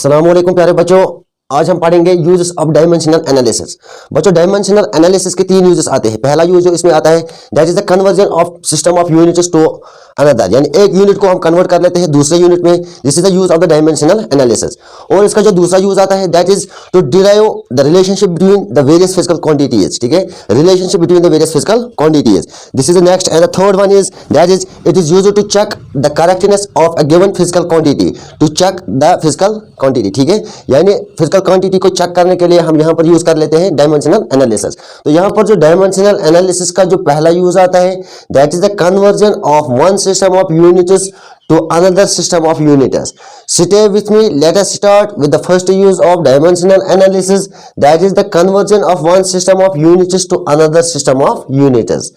अस्सलाम वालेकुम प्यारे बच्चों, आज हम पढ़ेंगे यूजेस ऑफ डायमेंशनल एनालिसिस। बच्चों, डायमेंशनल एनालिसिस के तीन यूजेस आते हैं। पहला यूज जो इसमें आता है that is the conversion of system of units to another, यानी एक यूनिट को हम कन्वर्ट कर लेते हैं दूसरे यूनिट में। This is the use of the dimensional analysis. और इसका जो दूसरा यूज आता है that is to derive the relationship between the various physical quantities. ठीक है, relationship between the various physical quantities. This is the next and the third one is that is it is used to check the correctness of a given physical quantity, to check the physical quantity. ठीक है, यानी physical quantity को check करने के लिए हम यहाँ पर यूज कर लेते हैं डायमेंशनल एनालिसिस। तो यहाँ पर जो डायमेंशनल एनालिसिस का जो पहला यूज आता है that is the conversion of one system of units to another system of units. Stay with me. Let us start with the first use of dimensional analysis, that is the conversion of one system of units to another system of units.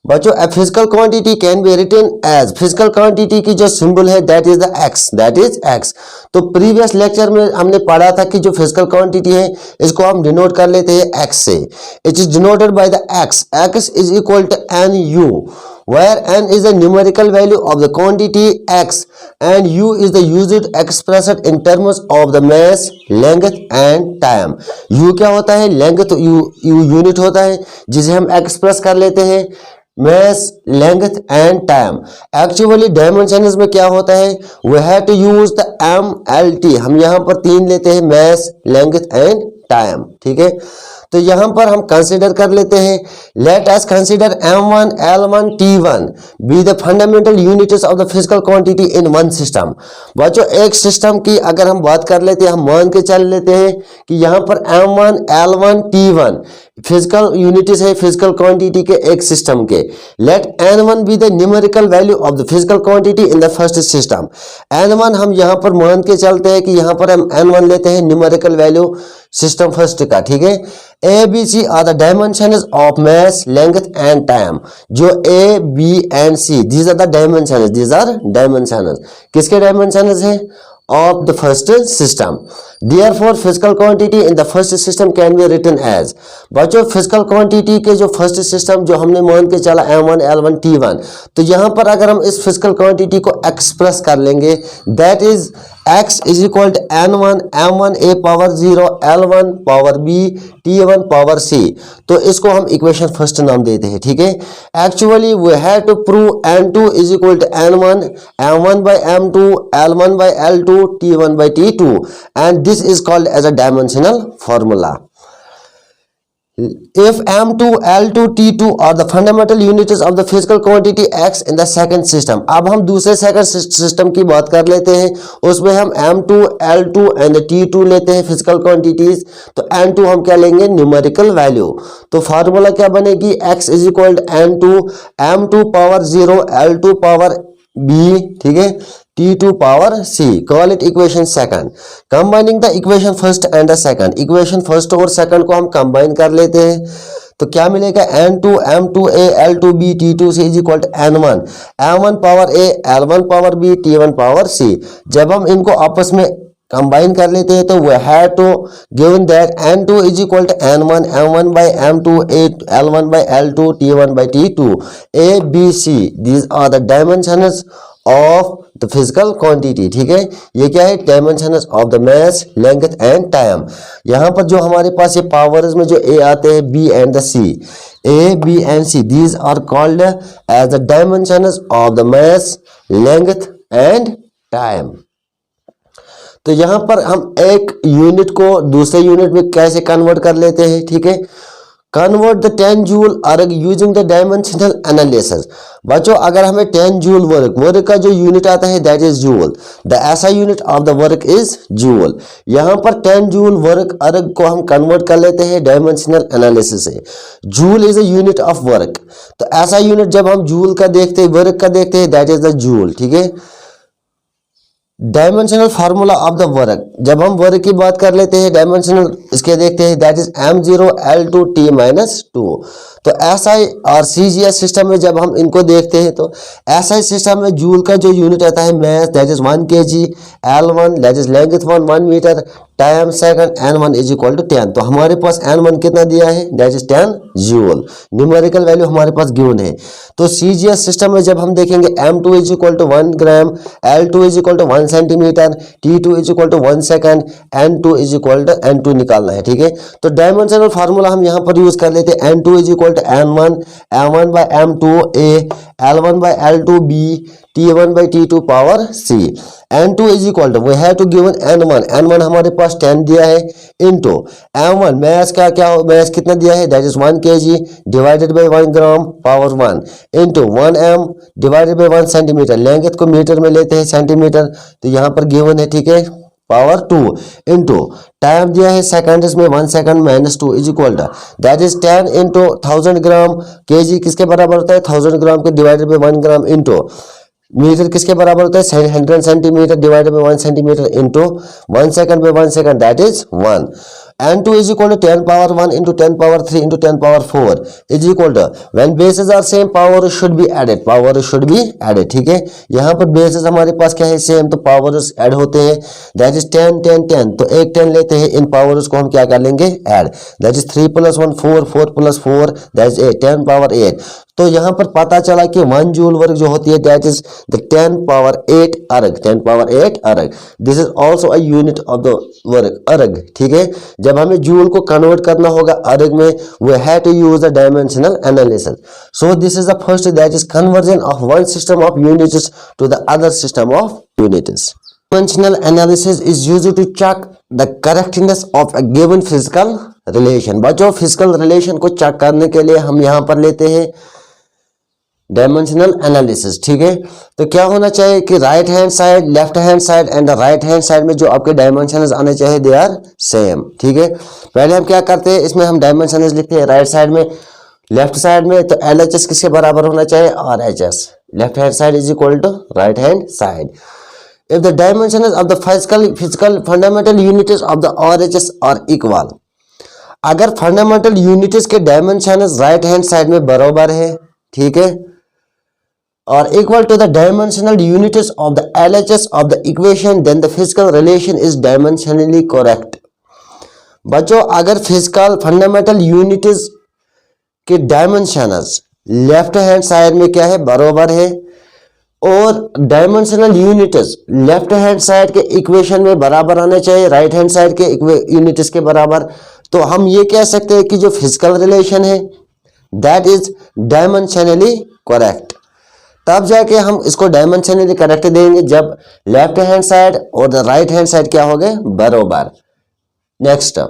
बच्चों, a physical quantity can be written as, physical quantity की जो symbol है that is the x, that is x। तो previous lecture में हमने पढ़ा था कि जो फिजिकल क्वांटिटी है इसको हम डिनोट कर लेते हैं x से। It is denoted by the x, x is equal to nu, where n is the numerical value of the quantity x and u is the used expressed in terms of the mass, length and time। u क्या होता है? Length. u unit होता है जिसे हम express कर लेते हैं mass, length and time। Actually dimensions में क्या होता है, we have to use the MLT। हम यहाँ पर तीन लेते हैं, mass, length and time। ठीक है, तो यहां पर हम कंसीडर कर लेते हैं, let us consider m1, l1, t1 be the fundamental units of the physical quantity in one system. बच्चों, एक सिस्टम की अगर हम बात कर लेते हैं, हम मान के चल लेते हैं कि यहां पर m1, l1, t1 physical units है फिजिकल क्वांटिटी के एक सिस्टम के। Let n1 be the numerical value of the physical quantity in the first system. n1 हम यहां पर मान के चलते हैं कि यहां पर हम n1 लेते हैं न्यूमेरिकल वैल्यू सिस्टम फर्स्ट का। ठीक है, A, B, C are the dimensions of mass, length and time। जो A, B and C these are the dimensions, these are dimensions। किसके dimensions है? Of the first system। Therefore physical quantity in the first system can be written as। बच्चों, physical quantity के जो first system जो हमने मान के चला m1, l1, t1, तो यहाँ पर अगर हम इस physical quantity को express कर लेंगे that is x is equal to n1 m1 a power 0 l1 power b t1 power c। तो इसको हम इक्वेशन फर्स्ट नाम देते हैं। ठीक है, actually we have to prove n2 is equal to n1 m1 by m2 l1 by l2 t1 by t2 and this is called as a dimensional formula। If m2, l2, t2 are the fundamental units of the physical quantity x in the second system। अब हम दूसरे second system की बात कर लेते हैं, उसमें हम m2, l2 and t2 लेते हैं फिजिकल क्वांटिटीज। तो n2 हम क्या लेंगे? Numerical value. तो फार्मूला क्या बनेगी? x is equal to n2 m2 power 0 l2 power b, ठीक है, t2 power c। Call it equation second. Combining the equation first and the second, equation first और सेकंड को हम कंबाइन कर लेते हैं तो क्या मिलेगा? n2 m2a l2b t2 c is equal to n1 m1 power a l1 power b t1 power c। जब हम इनको आपस में कंबाइन कर लेते हैं तो we have to given that n2 is equal to n1 m1 by m2 a l1 by l2 t1 by t2 a b c these are the dimensions of the physical quantity. ठीक है, ये क्या है? Dimensions of the mass, length and time. यहाँ पर जो हमारे पास ये पावर्स में जो a आते हैं b and the c, a b and c these are called as the dimensions of the mass, length and time। तो यहाँ पर हम एक यूनिट को दूसरे यूनिट में कैसे कन्वर्ट कर लेते हैं? ठीक है, convert the 10 joule work using the dimensional analysis. बच्चों, अगर हमें 10 जूल वर्क का जो यूनिट आता है दैट इज जूल, द ऐसा unit of the work is joule. यहाँ पर 10 जूल वर्क को हम कन्वर्ट कर लेते हैं डायमेंशनल एनालिसिस से। Joule is a unit of work. तो ऐसा यूनिट जब हम जूल का देखते हैं, वर्क का देखते हैं दैट इज द जूल। ठीक है, dimensional formula of the work, जब हम वर्क की बात कर लेते हैं डायमेंशनल इसके देखते हैं that is m0 l2 t minus 2। तो SI और CGS सिस्टम में जब हम इनको देखते हैं तो SI सिस्टम में जूल का जो यूनिट आता है mass that is 1 kg, L1 that is length 1 metre, time second n1 is equal to 10। तो हमारे पास n1 कितना दिया है, that is 10 joule. Numerical value हमारे पास गिवन है। तो सीजीएस सिस्टम में जब हम देखेंगे m2 is equal to 1 gram, l2 is equal to 1 centimetre, t2 is equal to 1 second, n2 is equal to n2 निकालना है, ठीक है। तो डायमेंशनल फार्मूला हम यहाँ पर यूज कर लेते हैं, n2 is equal to n1, m1 by m2 a, l1 by l2 b, t1 by t2 power c। n2 is equal to we have to given n1 हमारे पास 10 दिया है, इनटू m1 मैस का क्या mess कितना दिया है, that is 1 kg divided by 1 gram power 1 into 1m divided by 1 centimetre. Length को metre में लेते हैं सेंटीमीटर, तो यहाँ पर गिवन है, ठीक है, पावर 2 इनटू टाइम दिया है सेकंड्स में 1 second minus 2 is equal to that is 10 into 1000 gram. KG किसके बराबर होता है, 1000 ग्राम के divided by 1 gram into metre किसके बराबर होता है, 100 centimetre divided by 1 centimetre into 1 second by 1 second, that is 1। n2 is equal to 10 power 1 into 10 power 3 into 10 power 4 is equal to when bases are same power should be added, ठीक है। यहाँ पर bases हमारे पास क्या है, same, तो powers add होते हैं, that is 10 10 10। तो एक 10 लेते हैं, इन powers को हम क्या कर लेंगे, add, that is 3 plus 1 4 4 plus 4 that is 8 10 power 8। तो यहाँ पर पता चला कि 1 जूल वर्क जो होती है दैट इज द 10 पावर 8 अर्ग, 10 पावर 8 अर्ग। This is also a unit of the work, अर्ग, ठीक है। जब हमें जूल को कन्वर्ट करना होगा अर्ग में, we have to use the dimensional analysis. So this is the first, that is conversion of one system of units to the other system of units. Dimensional analysis is used to check the correctness of a given physical relation। बच्चों physical relation को check करने के लिए हम यहाँ पर लेते हैं डायमेंशनल एनालिसिस, ठीक है। तो क्या होना चाहिए कि right hand side, left hand side and the right hand side में जो आपके डायमेंशंस आने चाहिए दे आर सेम, ठीक है। पहले हम क्या करते हैं, इसमें हम डायमेंशंस लिखते हैं राइट साइड में, लेफ्ट साइड में तो LHS किसके बराबर होना चाहिए, RHS, left hand side is equal to right hand side. If the dimensions of the physical fundamental units of the RHS are equal, अगर फंडामेंटल यूनिट्स के डायमेंशंस राइट हैंड साइड में बराबर है, ठीक है, और equal to the dimensional units of the LHS of the equation, then the physical relation is dimensionally correct. बच्चों अगर फिजिकल फंडामेंटल यूनिट्स के डायमेंशंस लेफ्ट हैंड साइड में क्या है, बराबर है, और dimensional units left hand side के इक्वेशन में बराबर आने चाहिए राइट हैंड साइड के यूनिट्स के बराबर, तो हम ये कह सकते हैं कि जो फिजिकल रिलेशन है दैट इज डायमेंशनली करेक्ट। तब जाके हम इसको डायमेंशनली करेक्ट देंगे जब लेफ्ट हैंड साइड और द राइट हैंड साइड क्या हो गए, बराबर। Next,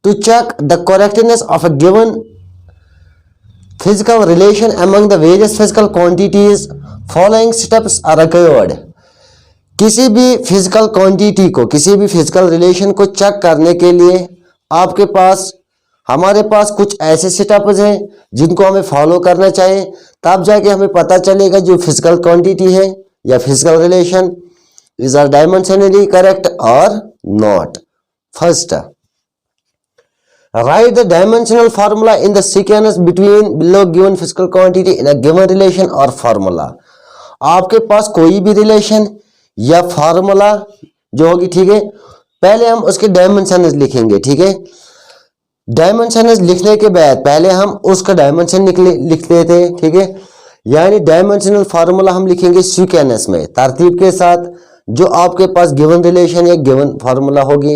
to check the correctness of a given physical relation among the various physical quantities following steps are required. किसी भी फिजिकल क्वांटिटी को, किसी भी फिजिकल रिलेशन को चेक करने के लिए आपके पास, हमारे पास कुछ ऐसे स्टेप्स हैं जिनको हमें फॉलो करना चाहिए, तब जाके हमें पता चलेगा जो फिजिकल क्वांटिटी है या physical relation is are dimensionally correct और not. First, write the dimensional formula in the sequence between below given physical quantity in a given relation or formula। आपके पास कोई भी रिलेशन या फार्मूला जो होगी, ठीक है, पहले हम उसके डायमेंशंस लिखेंगे, ठीक है। डायमेंशंस लिखने के बाद पहले हम उसका डायमेंशन लिख लेते हैं, ठीक है। यानी डायमेंशनल फार्मूला हम लिखेंगे सीक्वेंस में, तरतीब के साथ, जो आपके पास गिवन रिलेशन या गिवन फार्मूला होगी।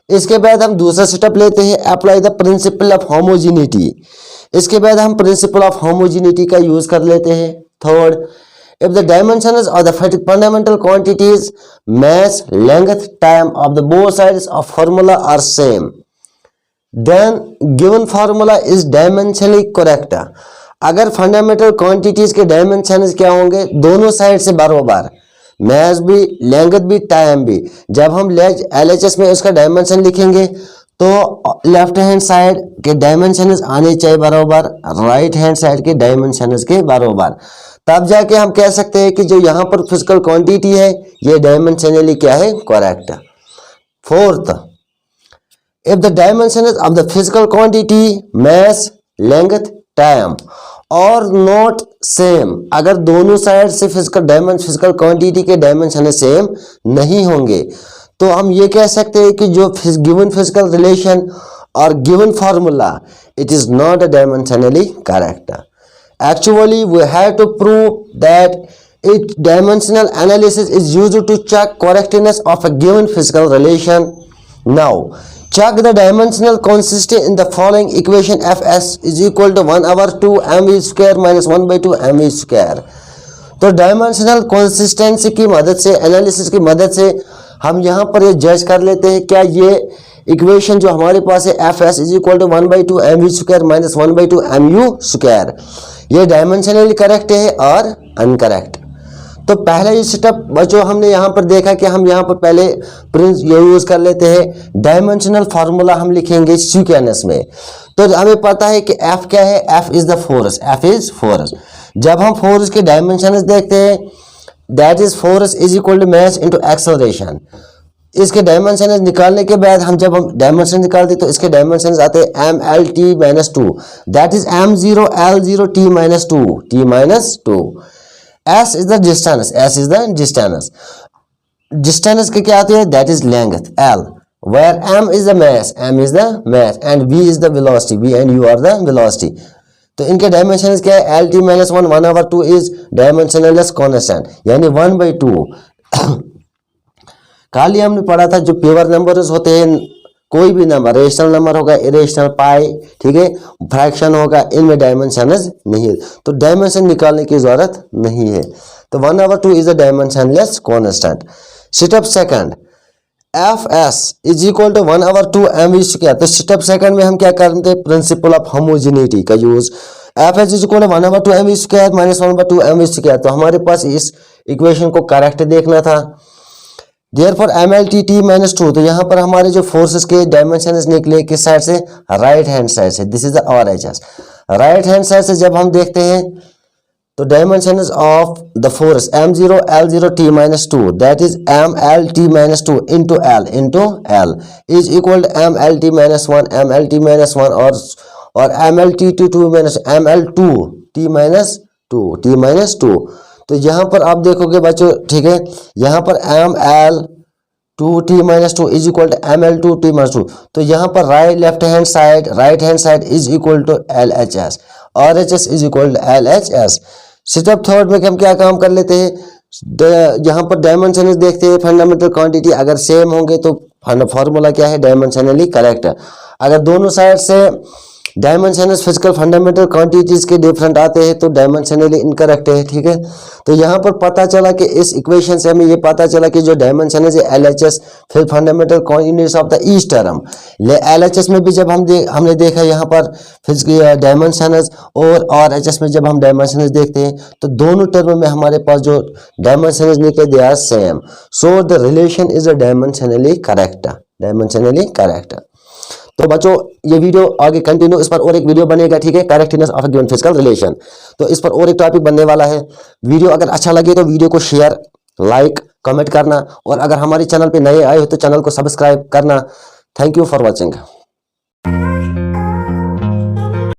इसके बाद हम दूसरा स्टेप लेते हैं, apply the principle of homogeneity. इसके बाद हम प्रिंसिपल ऑफ होमोजेनिटी का यूज कर लेते हैं। Third, if the dimensions of the fundamental quantities mass, length, time of the both sides of formula are same, then given formula is dimensionally correct. अगर fundamental quantities के dimensions क्या होंगे, दोनों side से बराबर, मैस भी, लेंथ भी, time भी। जब हम LHS में उसका डायमेंशन लिखेंगे तो लेफ्ट हैंड साइड के डायमेंशंस आने चाहिए बराबर राइट हैंड साइड के डायमेंशंस के बराबर, तब जाके हम कह सकते हैं कि जो यहाँ पर फिजिकल क्वांटिटी है ये डायमेंशनली क्या है, correct. Fourth, if the dimensions of the physical quantity mass, length, time और नॉट सेम, अगर दोनों साइड से फिजिकल क्वांटिटी के डायमेंशन सेम नहीं होंगे तो हम ये कह सकते हैं कि जो गिवन फिजिकल रिलेशन और given formula it is not dimensionally correct. Actually, we have to prove that dimensional analysis is used to check correctness of a given physical relation. Now, check the dimensional consistency in the following equation. Fs is equal to 1/2 mv square minus 1/2 mv square. तो dimensional consistency की मदद से, analysis की मदद से हम यहाँ पर ये जज कर लेते हैं क्या ये इक्वेशन जो हमारे पास है F S is equal to 1/2 mv square minus 1/2 mu square, ये डायमेंशनली करेक्ट है और अनकरेक्ट. तो पहला ये सेटअप बच्चों हमने यहाँ पर देखा कि हम यहाँ पर पहले प्रिंस ये यूज कर लेते हैं डायमेंशनल फार्मूला हम लिखेंगे सीक्वेंस में. तो हमें पता है कि एफ क्या है, F is the force, F is force. जब हम फोर्स के डायमेंशन देखते हैं that is force is equal to mass into acceleration. इसके डायमेंशन निकालने के बाद हम जब हम डायमेंशन निकालते तो इसके डायमेंशन आते हैं M L T minus 2, that is m0 l0 t minus 2. S is the distance, S is the distance. Distance के क्या आते हैं, that is length L, where m is the mass, m is the mass and v is the velocity, v and u are the velocity. तो इनके dimension क्या है, L t minus 1 1/2 is dimensionless constant यानी 1/2. खाली हमने पढ़ा था जो प्योर नंबर्स होते हैं, कोई भी नंबर, रेशनल नंबर होगा, इरेशनल, पाई, ठीक है, फ्रैक्शन होगा, इनमें डायमेंशन नहीं है, तो डायमेंशन निकालने की जरूरत नहीं है. तो 1/2 is a dimensionless constant. Step second, F S is equal to 1/2 mv square. तो स्टेप सेकंड में हम क्या करते हैं, प्रिंसिपल ऑफ होमोजेनिटी का use. F S is equal to 1/2 mv square minus 1/2 mv square. तो हमारे पास इस इक्वेशन को करेक्ट देखना था. Therefore MLT t minus 2. तो यहाँ पर हमारे जो फोर्सेस के डायमेंशन निकले किस साइड से, राइट हैंड साइड से. This is the RHS. Right hand side से जब हम देखते हैं तो dimension of the force m0 l0 t minus 2 that is mlt minus 2 into l is equal to mlt minus 1 mlt minus 1 और mlt to 2 minus ml2 t minus 2. तो यहाँ पर आप देखोगे बच्चों, ठीक है, यहाँ पर ml2t minus 2 is equal to ml2t minus 2. तो यहाँ पर right hand side is equal to LHS, RHS is equal to LHS. Step third में हम क्या काम कर लेते हैं, यहाँ पर डायमेंशन देखते हैं, फंडामेंटल क्वांटिटी अगर सेम होंगे तो फॉर्मूला क्या है, डायमेंशनली करेक्ट. अगर दोनों साइड से डायमेंशन फिजिकल फंडामेंटल क्वांटिटीज के डिफरेंट आते हैं तो डायमेंशनली इनकरेक्ट है, ठीक है. तो यहाँ पर पता चला कि इस इक्वेशन से हमें ये पता चला कि जो डायमेंशन है LHS फिर fundamental units of the each term. LHS में भी जब हमने देखा यहाँ पर फिजिकल डायमेंशन और RHS में जब हम डायमेंशन देखते हैं तो दोनों टर्म में हमारे पास जो डायमेंशन निकले they are same. So the relation is a dimensionally correct. तो बच्चों ये वीडियो आगे कंटिन्यू, इस पर और एक वीडियो बनेगा, ठीक है, correctness of a given physical relation. तो इस पर और एक टॉपिक बनने वाला है. वीडियो अगर अच्छा लगे तो वीडियो को शेयर, लाइक, कमेंट करना और अगर हमारे चैनल पे नए आए हो तो चैनल को सब्सक्राइब करना. Thank you for watching.